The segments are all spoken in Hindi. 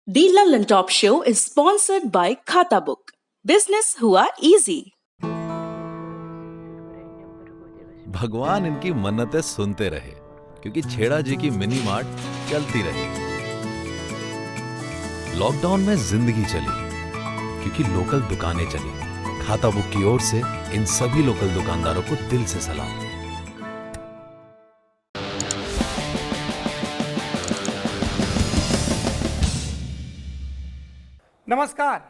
The London Top Show is sponsored by Khata Book. Business हुआ easy. भगवान इनकी मन्नतें सुनते रहे क्योंकि छेड़ा जी की मिनी मार्ट चलती रही। लॉकडाउन में जिंदगी चली क्योंकि लोकल दुकानें चली। खाता बुक की ओर से इन सभी लोकल दुकानदारों को दिल से सलाम। नमस्कार,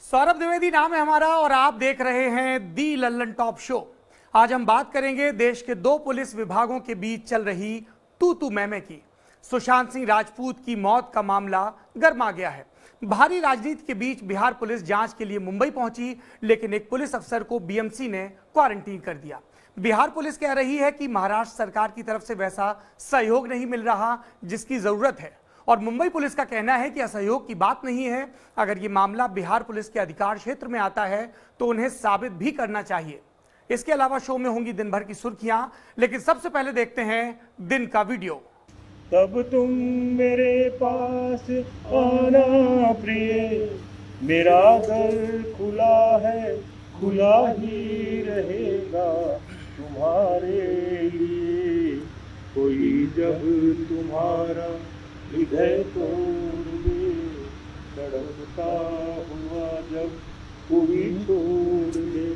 सौरभ द्विवेदी नाम है हमारा और आप देख रहे हैं दी लल्लन टॉप शो। आज हम बात करेंगे देश के दो पुलिस विभागों के बीच चल रही तू मैमे की। सुशांत सिंह राजपूत की मौत का मामला गर्मा गया है। भारी राजनीति के बीच बिहार पुलिस जांच के लिए मुंबई पहुंची, लेकिन एक पुलिस अफसर को बीएमसी ने क्वारंटीन कर दिया। बिहार पुलिस कह रही है कि महाराष्ट्र सरकार की तरफ से वैसा सहयोग नहीं मिल रहा जिसकी जरूरत है, और मुंबई पुलिस का कहना है कि असहयोग की बात नहीं है। अगर ये मामला बिहार पुलिस के अधिकार क्षेत्र में आता है तो उन्हें साबित भी करना चाहिए। इसके अलावा शो में होंगी दिन भर की सुर्खियां, लेकिन सबसे पहले देखते हैं दिन का वीडियो। तब तुम मेरे पास आना प्रिय, मेरा दर खुला है, खुला ही रहेगा तुम्हारे लिए। कोई जब तुम्हारा हृदय तोड़ दे, तड़पता हुआ जब कोई छोड़ दे।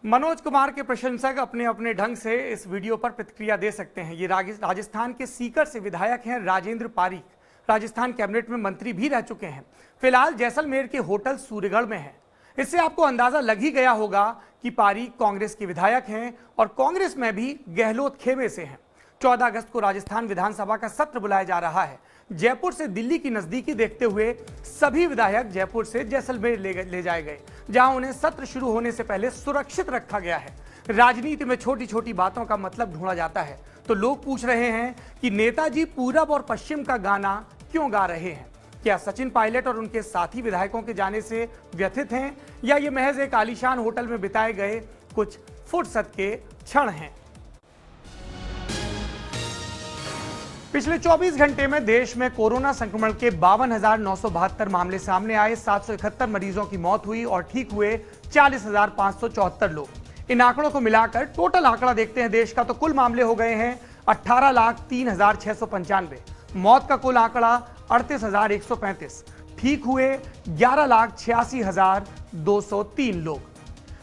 मनोज कुमार के प्रशंसक अपने अपने ढंग से इस वीडियो पर प्रतिक्रिया दे सकते हैं। ये राजस्थान के सीकर से विधायक हैं राजेंद्र पारीक। राजस्थान कैबिनेट में मंत्री भी रह चुके हैं। फिलहाल जैसलमेर के होटल सूर्यगढ़ में हैं। इससे आपको अंदाजा लग ही गया होगा कि पारीक कांग्रेस के विधायक हैं और कांग्रेस में भी गहलोत खेमे से हैं। 14 अगस्त को राजस्थान विधानसभा का सत्र बुलाया जा रहा है। जयपुर से दिल्ली की नजदीकी देखते हुए सभी विधायक जयपुर से जैसलमेर ले जाए गए, जहां उन्हें सत्र शुरू होने से पहले सुरक्षित रखा गया है। राजनीति में छोटी छोटी बातों का मतलब ढूंढा जाता है, तो लोग पूछ रहे हैं कि नेताजी पूरब और पश्चिम का गाना क्यों गा रहे हैं। क्या सचिन पायलट और उनके साथी विधायकों के जाने से व्यथित हैं, या ये महज एक आलीशान होटल में बिताए गए कुछ फुर्सत के क्षण हैं। पिछले 24 घंटे में देश में कोरोना संक्रमण के 52,972 मामले सामने आए। 771 मरीजों की मौत हुई और ठीक हुए 40,574 लोग। इन आंकड़ों को मिलाकर टोटल आंकड़ा देखते हैं देश का, तो कुल मामले हो गए हैं 18,03,695। मौत का कुल आंकड़ा 38,135। ठीक हुए 11,86,203 लोग।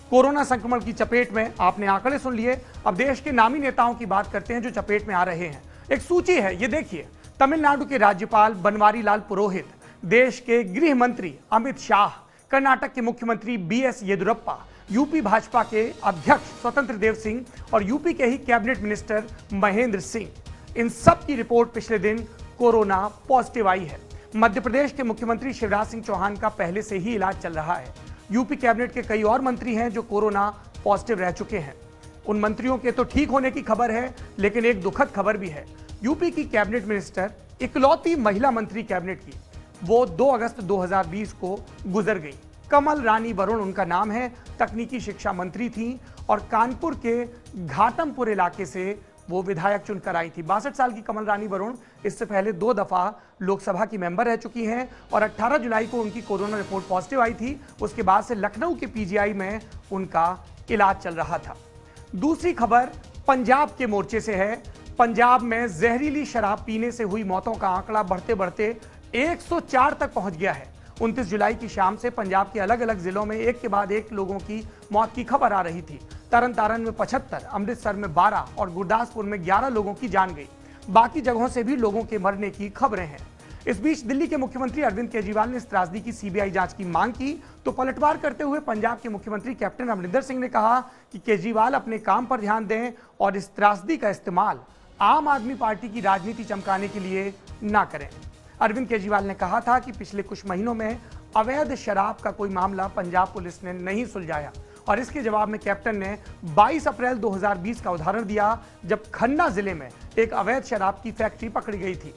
कोरोना संक्रमण की चपेट में, आपने आंकड़े सुन लिए। अब देश के नामी नेताओं की बात करते हैं जो चपेट में आ रहे हैं। एक सूची है, ये देखिए। तमिलनाडु के राज्यपाल बनवारी लाल पुरोहित, देश के गृह मंत्री अमित शाह, कर्नाटक के मुख्यमंत्री बीएस येदियुरप्पा, यूपी भाजपा के अध्यक्ष स्वतंत्र देव सिंह और यूपी के ही कैबिनेट मिनिस्टर महेंद्र सिंह। इन सब की रिपोर्ट पिछले दिन कोरोना पॉजिटिव आई है। मध्य प्रदेश के मुख्यमंत्री शिवराज सिंह चौहान का पहले से ही इलाज चल रहा है। यूपी कैबिनेट के कई और मंत्री हैं जो कोरोना पॉजिटिव रह चुके हैं। उन मंत्रियों के तो ठीक होने की खबर है, लेकिन एक दुखद खबर भी है। यूपी की कैबिनेट मिनिस्टर, इकलौती महिला मंत्री कैबिनेट की, वो 2 अगस्त 2020 को गुजर गई। कमल रानी वरुण उनका नाम है। तकनीकी शिक्षा मंत्री थी और कानपुर के घाटमपुर इलाके से वो विधायक चुनकर आई थी। 62 साल की कमल रानी वरुण इससे पहले 2 दफा लोकसभा की मेंबर रह चुकी हैं और 18 जुलाई को उनकी कोरोना रिपोर्ट पॉजिटिव आई थी। उसके बाद से लखनऊ के पीजीआई में उनका इलाज चल रहा था। दूसरी खबर पंजाब के मोर्चे से है। पंजाब में जहरीली शराब पीने से हुई मौतों का आंकड़ा बढ़ते बढ़ते 104 तक पहुंच गया है। 29 जुलाई की शाम से पंजाब के अलग अलग जिलों में एक के बाद एक लोगों की मौत की खबर आ रही थी। तरन तारण में 75, अमृतसर में 12 और गुरदासपुर में 11 लोगों की जान गई। बाकी जगहों से भी लोगों के मरने की खबरें हैं। इस बीच दिल्ली के मुख्यमंत्री अरविंद केजरीवाल ने इस त्रासदी की सीबीआई जांच की मांग की, तो पलटवार करते हुए पंजाब के मुख्यमंत्री कैप्टन अमरिंदर सिंह ने कहा कि केजरीवाल अपने काम पर ध्यान दें और इस त्रासदी का इस्तेमाल आम आदमी पार्टी की राजनीति चमकाने के लिए ना करें। अरविंद केजरीवाल ने कहा था कि पिछले कुछ महीनों में अवैध शराब का कोई मामला पंजाब पुलिस ने नहीं सुलझाया, और इसके जवाब में कैप्टन ने 22 अप्रैल 2020 का उदाहरण दिया, जब खन्ना जिले में एक अवैध शराब की फैक्ट्री पकड़ी गई थी।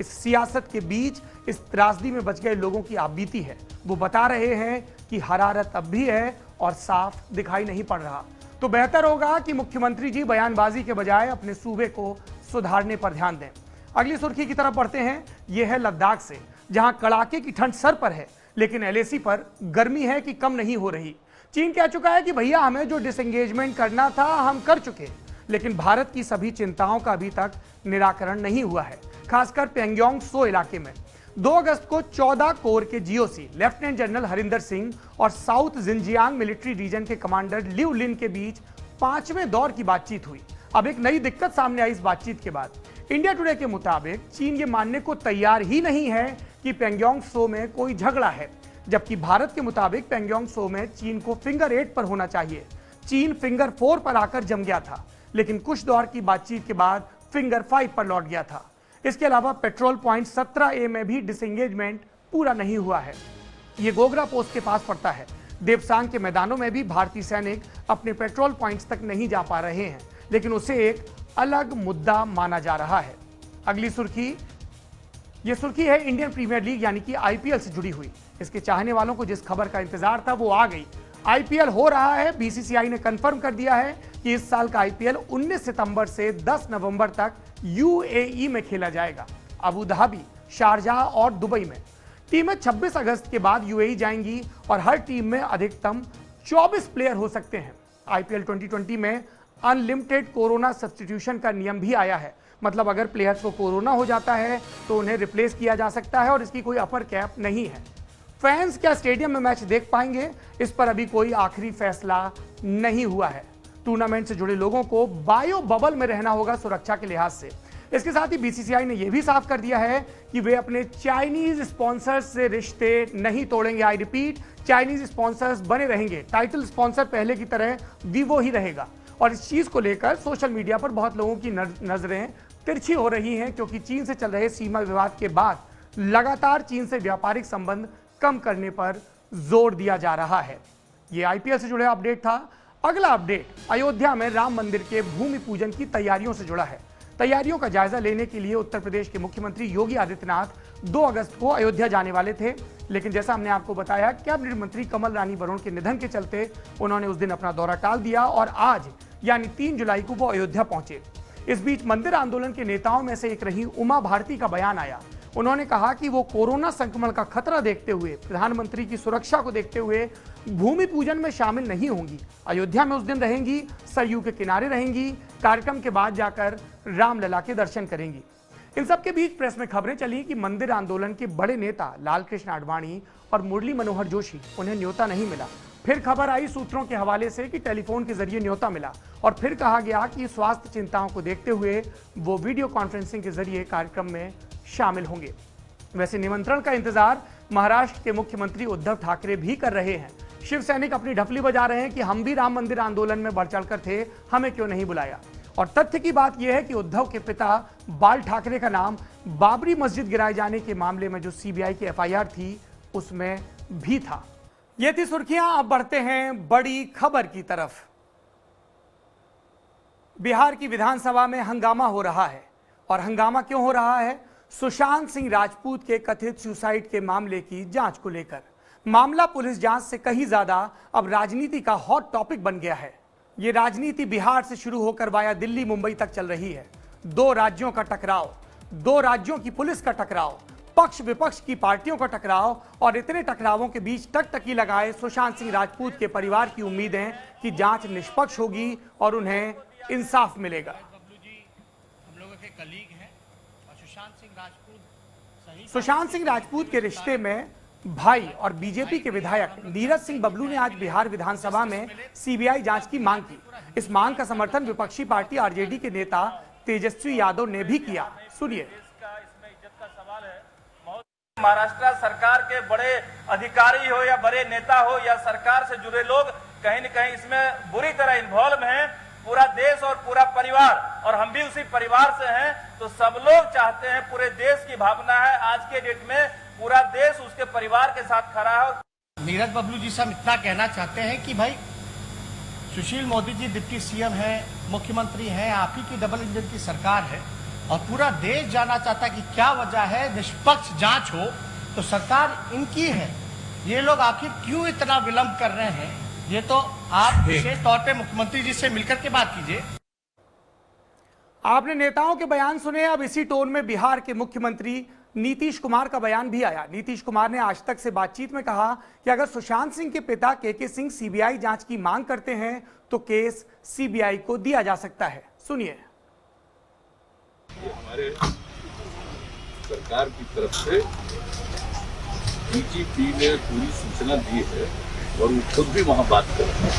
इस सियासत के बीच इस त्रासदी में बच गए लोगों की आप बीती है। वो बता रहे हैं कि हरारत अब भी है और साफ दिखाई नहीं पड़ रहा। तो बेहतर होगा कि मुख्यमंत्री जी बयानबाजी के बजाय अपने सूबे को सुधारने पर ध्यान दें। अगली सुर्खी की तरफ बढ़ते हैं। यह है लद्दाख से, जहां कड़ाके की ठंड सर पर है, लेकिन एलएसी पर गर्मी है कि कम नहीं हो रही। चीन कह चुका है कि भैया हमें जो डिसएंगेजमेंट करना था हम कर चुके, लेकिन भारत की सभी चिंताओं का अभी तक निराकरण नहीं हुआ है, खासकर पेंगोंग सो इलाके में। 2 अगस्त को 14 कोर के GOC lieutenant general Harinder Singh और साउथ जिनजियांग मिलिट्री रीजन के कमांडर लिउ लिन के बीच 5वें दौर की बातचीत हुई। अब एक नई दिक्कत सामने आई इस बातचीत के बाद। इंडिया टुडे के मुताबिक चीन ये मानने को तैयार ही नहीं है कि पेंगोंग सो में कोई झगड़ा है, जबकि भारत के मुताबिक पेंगोंग सो में चीन को फिंगर 8 पर होना चाहिए। चीन फिंगर 4 पर आकर जम गया था, लेकिन कुछ दौर की बातचीत के बाद फिंगर 5 पर लौट गया था। इसके अलावा पेट्रोल पॉइंट 17A में भी डिसएंगेजमेंट पूरा नहीं हुआ है। ये गोगरा पोस्ट के पास पड़ता है। देवसांग के मैदानों में भी भारतीय सैनिक अपने पेट्रोल पॉइंट्स तक नहीं जा पा रहे हैं, लेकिन उसे एक अलग मुद्दा माना जा रहा है। अगली सुर्खी, ये सुर्खी है इंडियन प्रीमियर लीग यानी कि आईपीएल से जुड़ी हुई। इसके चाहने वालों को जिस खबर का इंतजार था वो आ गई। आईपीएल हो रहा है। बीसीसीआई ने कंफर्म कर दिया है कि इस साल का आईपीएल 19 सितंबर से 10 नवंबर तक यूएई में खेला जाएगा, अबू धाबी, शारजाह और दुबई में। टीमें 26 अगस्त के बाद यूएई जाएंगी और हर टीम में अधिकतम 24 प्लेयर हो सकते हैं। आईपीएल 2020 में अनलिमिटेड कोरोना सब्स्टिट्यूशन का नियम भी आया है, मतलब अगर प्लेयर्स को कोरोना हो जाता है तो उन्हें रिप्लेस किया जा सकता है और इसकी कोई अपर कैप नहीं है। फैंस क्या स्टेडियम में मैच देख पाएंगे, इस पर अभी कोई आखिरी फैसला नहीं हुआ है। टूर्नामेंट से जुड़े लोगों को बायो बबल में रहना होगा सुरक्षा के लिहाज से। इसके साथ ही बीसीसीआई ने यह भी साफ कर दिया है कि वे अपने चाइनीज स्पॉन्सर्स से रिश्ते नहीं तोड़ेंगे। आई रिपीट, चाइनीज स्पॉन्सर्स बने रहेंगे। टाइटल स्पॉन्सर पहले की तरह वीवो ही रहेगा। और इस चीज को लेकर सोशल मीडिया पर बहुत लोगों की नजरें तिरछी हो रही हैं, क्योंकि चीन से चल रहे सीमा विवाद के बाद लगातार चीन से व्यापारिक संबंध कम करने पर जोर दिया जा रहा है। यह आईपीएल से जुड़े अपडेट था। अगला अपडेट अयोध्या में राम मंदिर के भूमि पूजन की तैयारियों से जुड़ा है। तैयारियों का जायजा लेने के लिए उत्तर प्रदेश के मुख्यमंत्री योगी आदित्यनाथ 2 अगस्त को अयोध्या जाने वाले थे, लेकिन जैसा हमने आपको बताया, कैबिनेट मंत्री कमल रानी वरुण के निधन के चलते उन्होंने उस दिन अपना दौरा टाल दिया और आज यानी 3 जुलाई को वो अयोध्या पहुंचे। इस बीच मंदिर आंदोलन के नेताओं में से एक रही उमा भारती का बयान आया। उन्होंने कहा कि वो कोरोना संक्रमण का खतरा देखते हुए, प्रधानमंत्री की सुरक्षा को देखते हुए भूमि पूजन में शामिल नहीं होंगी। अयोध्या में उस दिन रहेंगी, सरयू के किनारे रहेंगी, कार्यक्रम के बाद जाकर रामलला के दर्शन करेंगी। इन सबके बीच प्रेस में खबरें चली कि मंदिर आंदोलन के बड़े नेता लालकृष्ण आडवाणी और मुरली मनोहर जोशी, उन्हें न्योता नहीं मिला। फिर खबर आई सूत्रों के हवाले से कि टेलीफोन के जरिए न्योता मिला और फिर कहा गया कि स्वास्थ्य चिंताओं को देखते हुए वो वीडियो कॉन्फ्रेंसिंग के जरिए कार्यक्रम में शामिल होंगे। वैसे निमंत्रण का इंतजार महाराष्ट्र के मुख्यमंत्री उद्धव ठाकरे भी कर रहे हैं। शिव सैनिक अपनी ढपली बजा रहे हैं कि हम भी राम मंदिर आंदोलन में बढ़ चढ़कर थे, हमें क्यों नहीं बुलाया। और तथ्य की बात यह है कि उद्धव के पिता बाल ठाकरे का नाम बाबरी मस्जिद गिराए जाने के मामले में जो सीबीआई की एफआईआर थी उसमें भी था। ये थी सुर्खियां। अब बढ़ते हैं बड़ी खबर की तरफ। बिहार की विधानसभा में हंगामा हो रहा है। और हंगामा क्यों हो रहा है? सुशांत सिंह राजपूत के कथित सुसाइड के मामले की जांच को लेकर। मामला पुलिस जांच से कहीं ज्यादा अब राजनीति का हॉट टॉपिक बन गया है। यह राजनीति बिहार से शुरू होकर वाया दिल्ली मुंबई तक चल रही है। 2 राज्यों का टकराव, 2 राज्यों की पुलिस का टकराव, पक्ष विपक्ष की पार्टियों का टकराव, और इतने टकरावों के बीच टकटकी लगाए सुशांत सिंह राजपूत के परिवार की उम्मीदें कि जांच निष्पक्ष होगी और उन्हें इंसाफ मिलेगा। हम लोगों के कलीग हैं और सुशांत सिंह राजपूत के रिश्ते में भाई और बीजेपी के विधायक नीरज सिंह बबलू ने आज बिहार विधानसभा में सीबीआई जांच की मांग की। इस मांग का समर्थन विपक्षी पार्टी आरजेडी के नेता तेजस्वी यादव ने भी किया। सुनिए। महाराष्ट्र सरकार के बड़े अधिकारी हो या बड़े नेता हो या सरकार से जुड़े लोग कहीं न कहीं इसमें बुरी तरह इन्वॉल्व हैं। पूरा देश और पूरा परिवार, और हम भी उसी परिवार से हैं, तो सब लोग चाहते हैं, पूरे देश की भावना है आज के डेट में पूरा देश उसके परिवार के साथ खड़ा है। नीरज बबलू जी से हम इतना कहना चाहते हैं कि भाई सुशील मोदी जी डिप्टी सीएम है, मुख्यमंत्री हैं, आप ही की डबल इंजन की सरकार है और पूरा देश जानना चाहता है कि क्या वजह है। निष्पक्ष जांच हो तो सरकार इनकी है, ये लोग आखिर क्यों इतना विलंब कर रहे हैं, ये तो आप विशेष तौर पे मुख्यमंत्री जी से मिलकर के बात कीजिए। आपने नेताओं के बयान सुने, अब इसी टोन में बिहार के मुख्यमंत्री नीतीश कुमार का बयान भी आया। नीतीश कुमार ने आज तक से बातचीत में कहा कि अगर सुशांत सिंह के पिता के सिंह सीबीआई जांच की मांग करते हैं तो केस सीबीआई को दिया जा सकता है। सुनिए। हमारे सरकार की तरफ से डीजीपी ने पूरी सूचना दी है और वो खुद भी वहां बात कर रहे हैं।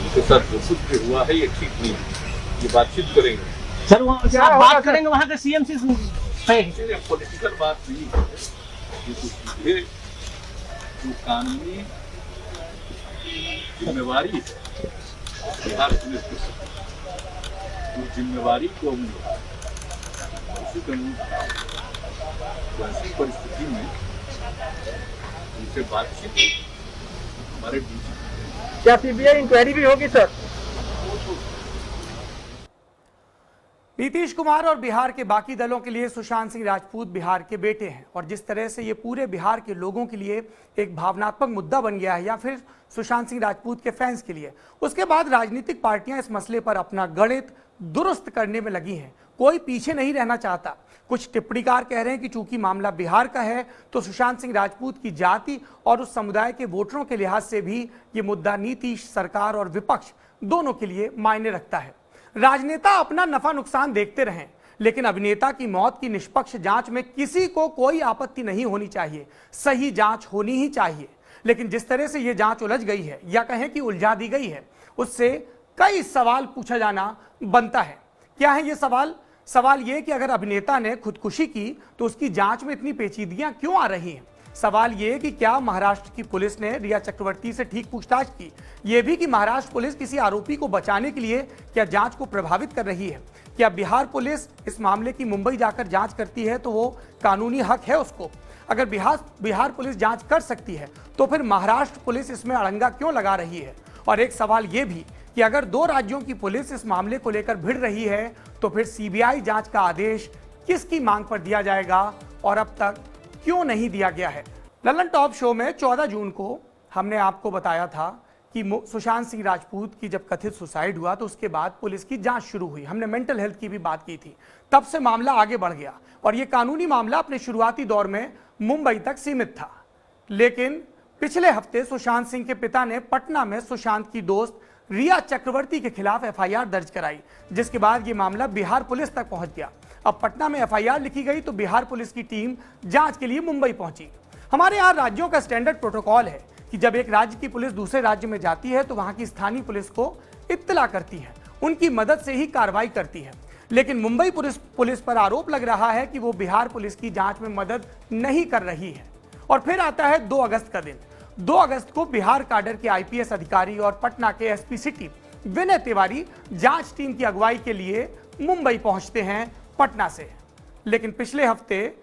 उनके साथ जो कुछ भी हुआ है ये ठीक नहीं है, ये बातचीत करेंगे सर। वहाँ बात करेंगे वहाँ के सीएम से। इसलिए पॉलिटिकल बात नहीं है, ये तो सीधे जो कानूनी जिम्मेवारी है बिहार पुलिस की, उस जिम्मेवारी को हम उसी कानून ऐसी परिस्थिति में उनसे बातचीत हमारे बीच। क्या सीबीआई इंक्वायरी भी होगी सर? नीतीश कुमार और बिहार के बाकी दलों के लिए सुशांत सिंह राजपूत बिहार के बेटे हैं और जिस तरह से ये पूरे बिहार के लोगों के लिए एक भावनात्मक मुद्दा बन गया है या फिर सुशांत सिंह राजपूत के फैंस के लिए, उसके बाद राजनीतिक पार्टियां इस मसले पर अपना गणित दुरुस्त करने में लगी हैं। कोई पीछे नहीं रहना चाहता। कुछ टिप्पणीकार कह रहे हैं कि चूंकि मामला बिहार का है तो सुशांत सिंह राजपूत की जाति और उस समुदाय के वोटरों के लिहाज से भी ये मुद्दा नीतीश सरकार और विपक्ष दोनों के लिए मायने रखता है। राजनेता अपना नफा नुकसान देखते रहें, लेकिन अभिनेता की मौत की निष्पक्ष जांच में किसी को कोई आपत्ति नहीं होनी चाहिए। सही जांच होनी ही चाहिए। लेकिन जिस तरह से यह जांच उलझ गई है या कहें कि उलझा दी गई है, उससे कई सवाल पूछा जाना बनता है। क्या है ये सवाल? सवाल ये कि अगर अभिनेता ने खुदकुशी की तो उसकी जांच में इतनी पेचीदगियां क्यों आ रही हैं? सवाल ये कि क्या महाराष्ट्र की पुलिस ने रिया चक्रवर्ती से ठीक पूछताछ की? यह भी कि महाराष्ट्र पुलिस किसी आरोपी को बचाने के लिए क्या जांच को प्रभावित कर रही है? क्या बिहार पुलिस इस मामले की मुंबई जाकर जांच करती है तो वो कानूनी हक है उसको? अगर बिहार पुलिस जांच कर सकती है तो फिर महाराष्ट्र पुलिस इसमें अड़ंगा क्यों लगा रही है? और एक सवाल ये भी कि अगर दो राज्यों की पुलिस इस मामले को लेकर भिड़ रही है तो फिर सीबीआई जांच का आदेश किसकी मांग पर दिया जाएगा और अब तक क्यों नहीं दिया गया है? ललन टॉप शो में 14 जून को हमने आपको बताया था कि सुशांत सिंह राजपूत की जब कथित सुसाइड हुआ तो उसके बाद पुलिस की जांच शुरू हुई। हमने मेंटल हेल्थ की भी बात की थी। तब से मामला आगे बढ़ गया और यह कानूनी मामला अपने शुरुआती दौर में मुंबई तक सीमित था। लेकिन पिछले हफ्ते सुशांत सिंह के पिता ने पटना में सुशांत की दोस्त रिया चक्रवर्ती के खिलाफ एफआईआर दर्ज कराई, जिसके बाद यह मामला बिहार पुलिस तक पहुंच गया। अब पटना में एफआईआर लिखी गई तो बिहार पुलिस की टीम जांच के लिए मुंबई पहुंची। हमारे यहाँ राज्यों का स्टैंडर्ड प्रोटोकॉल है कि जब एक राज्य की पुलिस दूसरे राज्य में जाती है तो वहां की स्थानीय पुलिस को इत्तला करती है, उनकी मदद से ही कार्रवाई करती है। लेकिन मुंबई पुलिस पर आरोप लग रहा है कि वो बिहार पुलिस की जांच में मदद नहीं कर रही है। और फिर आता है 2 अगस्त का दिन। 2 अगस्त को बिहार काडर के आईपीएस अधिकारी और पटना के एसपी सिटी विनय तिवारी जांच टीम की अगुवाई के लिए मुंबई पहुंचते हैं पटना से। लेकिन पिछले हफ्ते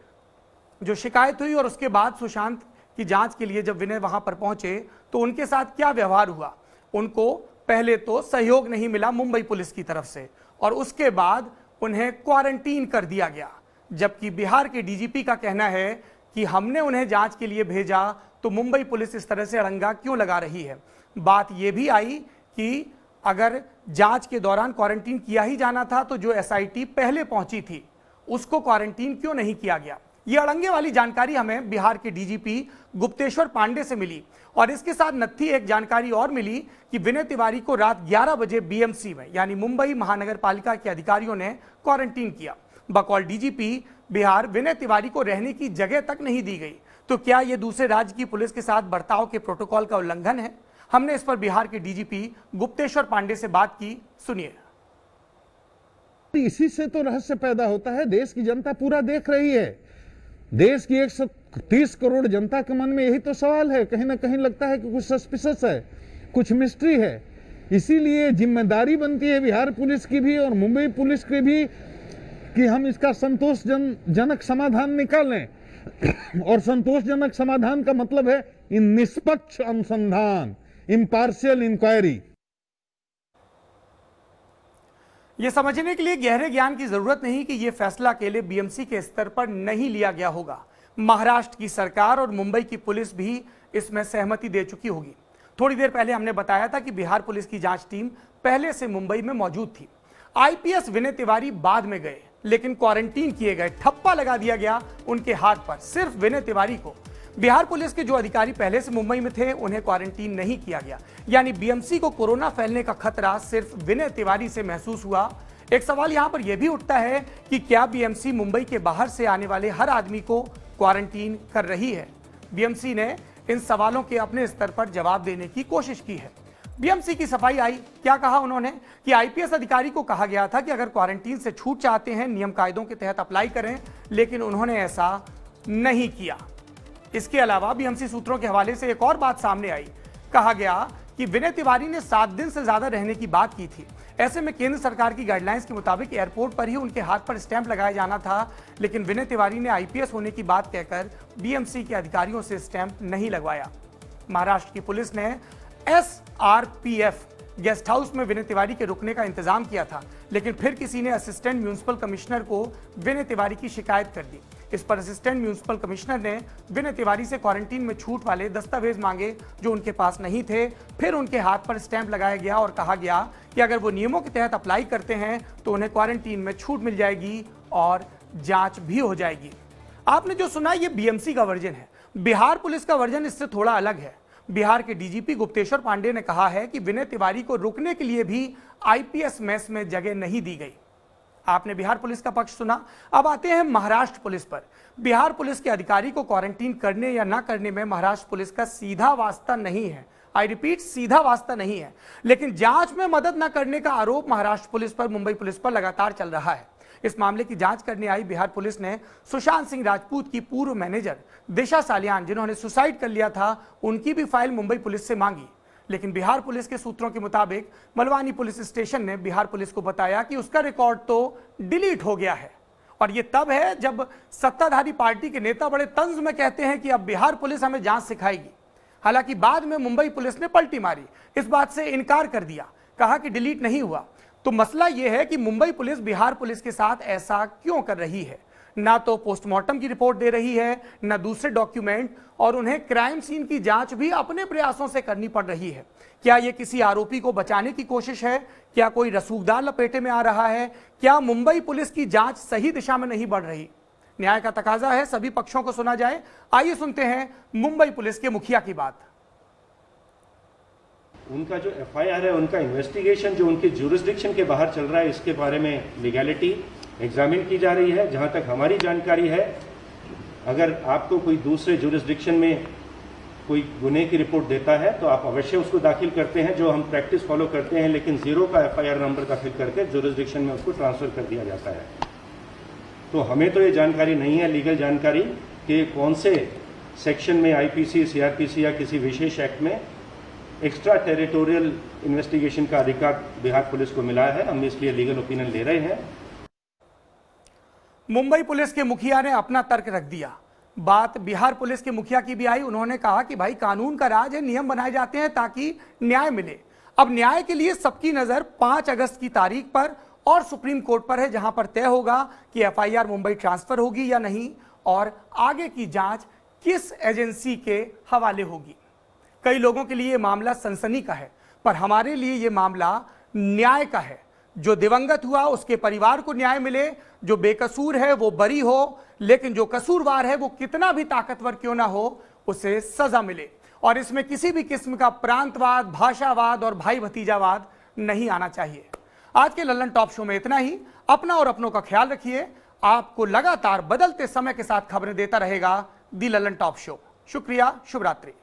जो शिकायत हुई और उसके बाद सुशांत की जांच के लिए जब विनय वहां पर पहुंचे तो उनके साथ क्या व्यवहार हुआ? उनको पहले तो सहयोग नहीं मिला मुंबई पुलिस की तरफ से और उसके बाद उन्हें क्वारंटीन कर दिया गया। जबकि बिहार के डीजीपी का कहना है कि हमने उन्हें जांच के लिए भेजा तो मुंबई पुलिस इस तरह से अड़ंगा क्यों लगा रही है। बात यह भी आई कि अगर जांच के दौरान क्वारंटीन किया ही जाना था तो जो एसआईटी पहले पहुंची थी उसको क्वारंटीन क्यों नहीं किया गया। ये अड़ंगे वाली जानकारी हमें बिहार के डीजीपी गुप्तेश्वर पांडे से मिली और इसके साथ नत्थी एक जानकारी और मिली कि विनय तिवारी को रात 11 बजे बीएमसी में यानी मुंबई महानगर पालिका के अधिकारियों ने क्वारंटीन किया। बकौल डीजीपी बिहार विनय तिवारी को रहने की जगह तक नहीं दी गई। तो क्या यह दूसरे राज्य की पुलिस के साथ बर्ताव के प्रोटोकॉल का उल्लंघन है? हमने इस पर बिहार के डीजीपी गुप्तेश्वर पांडे से बात की, सुनिए। इसी से तो रहस्य पैदा होता है। देश की जनता पूरा देख रही है। देश की 130 करोड़ जनता के मन में यही तो सवाल है। कहीं ना कहीं लगता है कि कुछ सस्पिशियस है, कुछ मिस्ट्री है। इसीलिए जिम्मेदारी बनती है बिहार पुलिस की भी और मुंबई पुलिस की भी कि हम इसका संतोषजनक समाधान निकालें। और संतोषजनक समाधान का मतलब है इन निष्पक्ष अनुसंधान, इम्पार्शियल इंक्वायरी। यह समझने के लिए गहरे ज्ञान की जरूरत नहीं कि यह फैसला अकेले बीएमसी के स्तर पर नहीं लिया गया होगा। महाराष्ट्र की सरकार और मुंबई की पुलिस भी इसमें सहमति दे चुकी होगी। थोड़ी देर पहले हमने बताया था कि बिहार पुलिस की जांच टीम पहले से मुंबई में मौजूद थी। आईपीएस विनय तिवारी बाद में गए, लेकिन क्वारंटीन किए गए, ठप्पा लगा दिया गया उनके हाथ पर। सिर्फ विनय तिवारी को बिहार पुलिस के जो अधिकारी पहले से मुंबई में थे उन्हें क्वारंटीन नहीं किया गया, यानी बीएमसी को कोरोना फैलने का खतरा सिर्फ विनय तिवारी से महसूस हुआ। एक सवाल यहां पर यह भी उठता है कि क्या बीएमसी मुंबई के बाहर से आने वाले हर आदमी को क्वारंटीन कर रही है? बीएमसी ने इन सवालों के अपने स्तर पर जवाब देने की कोशिश की है। बीएमसी की सफाई आई, क्या कहा उन्होंने कि आईपीएस अधिकारी को कहा गया था कि अगर क्वारंटीन से छूट चाहते हैं नियम कायदों के तहत अप्लाई करें, लेकिन उन्होंने ऐसा नहीं किया। इसके अलावा बीएमसी सूत्रों के हवाले से एक और बात सामने आई। कहा गया कि विनय तिवारी ने 7 दिन से ज्यादा रहने की बात की थी। ऐसे में केंद्र सरकार की गाइडलाइंस के मुताबिक एयरपोर्ट पर ही उनके हाथ पर स्टैंप लगाया जाना था, लेकिन विनय तिवारी ने आईपीएस होने की बात कहकर बीएमसी के अधिकारियों से स्टैंप नहीं लगवाया। महाराष्ट्र की पुलिस ने एसआरपीएफ गेस्ट हाउस में विनय तिवारी के रुकने का इंतजाम किया था, लेकिन फिर किसी ने असिस्टेंट म्युनिसिपल कमिश्नर को विनय तिवारी की शिकायत कर दी। इस पर असिस्टेंट म्युनिसिपल कमिश्नर ने विनय तिवारी से क्वारंटीन में छूट वाले दस्तावेज मांगे जो उनके पास नहीं थे। फिर उनके हाथ पर स्टैंप लगाया गया और कहा गया कि अगर वो नियमों के तहत अप्लाई करते हैं तो उन्हें क्वारंटीन में छूट मिल जाएगी और जांच भी हो जाएगी। आपने जो सुना ये बीएमसी का वर्जन है। बिहार पुलिस का वर्जन इससे थोड़ा अलग है। बिहार के डीजीपी गुप्तेश्वर पांडे ने कहा है कि विनय तिवारी को रुकने के लिए भी आईपीएस मेस में जगह नहीं दी गई। आपने बिहार पुलिस का पक्ष सुना। अब आते हैं महाराष्ट्र पुलिस पर। बिहार पुलिस के अधिकारी को क्वारंटीन करने या ना करने में महाराष्ट्र पुलिस का सीधा वास्ता नहीं है। आई रिपीट, सीधा वास्ता नहीं है, लेकिन जांच में मदद न करने का आरोप महाराष्ट्र पुलिस पर, मुंबई पुलिस पर लगातार चल रहा है। इस मामले की जांच करने आई बिहार पुलिस ने सुशांत सिंह राजपूत की पूर्व मैनेजर दिशा सालियान, जिन्होंने सुसाइड कर लिया था, उनकी भी फाइल मुंबई पुलिस से मांगी। लेकिन बिहार पुलिस के सूत्रों के मुताबिक मलवानी पुलिस स्टेशन ने बिहार पुलिस को बताया कि उसका रिकॉर्ड तो डिलीट हो गया है। और ये तब है जब सत्ताधारी पार्टी के नेता बड़े तंज में कहते हैं कि अब बिहार पुलिस हमें जांच सिखाएगी। हालांकि बाद में मुंबई पुलिस ने पलटी मारी, इस बात से इनकार कर दिया, कहा कि डिलीट नहीं हुआ। तो मसला यह है कि मुंबई पुलिस बिहार पुलिस के साथ ऐसा क्यों कर रही है? ना तो पोस्टमार्टम की रिपोर्ट दे रही है, ना दूसरे डॉक्यूमेंट, और उन्हें क्राइम सीन की जांच भी अपने प्रयासों से करनी पड़ रही है। क्या यह किसी आरोपी को बचाने की कोशिश है? क्या कोई रसूखदार लपेटे में आ रहा है? क्या मुंबई पुलिस की जांच सही दिशा में नहीं बढ़ रही? न्याय का तकाजा है सभी पक्षों को सुना जाए। आइए सुनते हैं मुंबई पुलिस के मुखिया की बात। उनका जो एफआईआर है, उनका इन्वेस्टिगेशन जो उनके ज्यूरिसडिक्शन के बाहर चल रहा है, इसके बारे में लीगैलिटी एग्जामिन की जा रही है। जहां तक हमारी जानकारी है, अगर आपको कोई दूसरे ज्यूरिसडिक्शन में कोई गुने की रिपोर्ट देता है तो आप अवश्य उसको दाखिल करते हैं, जो हम प्रैक्टिस फॉलो करते हैं, लेकिन 0 का एफआईआर नंबर दाखिल करके ज्यूरिसडिक्शन में उसको ट्रांसफर कर दिया जाता है। तो हमें तो ये जानकारी नहीं है, लीगल जानकारी, कि कौन से सेक्शन में आईपीसी, सीआरपीसी या किसी विशेष एक्ट में एक्स्ट्रा टेरिटोरियल इन्वेस्टिगेशन का अधिकार बिहार पुलिस को मिला है। हम इसलिए लीगल ओपिनियन ले रहे हैं। मुंबई पुलिस के मुखिया ने अपना तर्क रख दिया। बात बिहार पुलिस के मुखिया की भी आई। उन्होंने कहा कि भाई कानून का राज है, नियम बनाए जाते हैं ताकि न्याय मिले। अब न्याय के लिए सबकी नजर 5 अगस्त की तारीख पर और सुप्रीम कोर्ट पर है, जहां पर तय होगा कि एफआईआर मुंबई ट्रांसफर होगी या नहीं और आगे की जांच किस एजेंसी के हवाले होगी। कई लोगों के लिए यह मामला सनसनी का है, पर हमारे लिए यह मामला न्याय का है। जो दिवंगत हुआ उसके परिवार को न्याय मिले, जो बेकसूर है वो बरी हो, लेकिन जो कसूरवार है वो कितना भी ताकतवर क्यों ना हो, उसे सजा मिले। और इसमें किसी भी किस्म का प्रांतवाद, भाषावाद और भाई भतीजावाद नहीं आना चाहिए। आज के लल्लन टॉप शो में इतना ही। अपना और अपनों का ख्याल रखिए। आपको लगातार बदलते समय के साथ खबरें देता रहेगा दी लल्लन टॉप शो। शुक्रिया, शुभ रात्रि।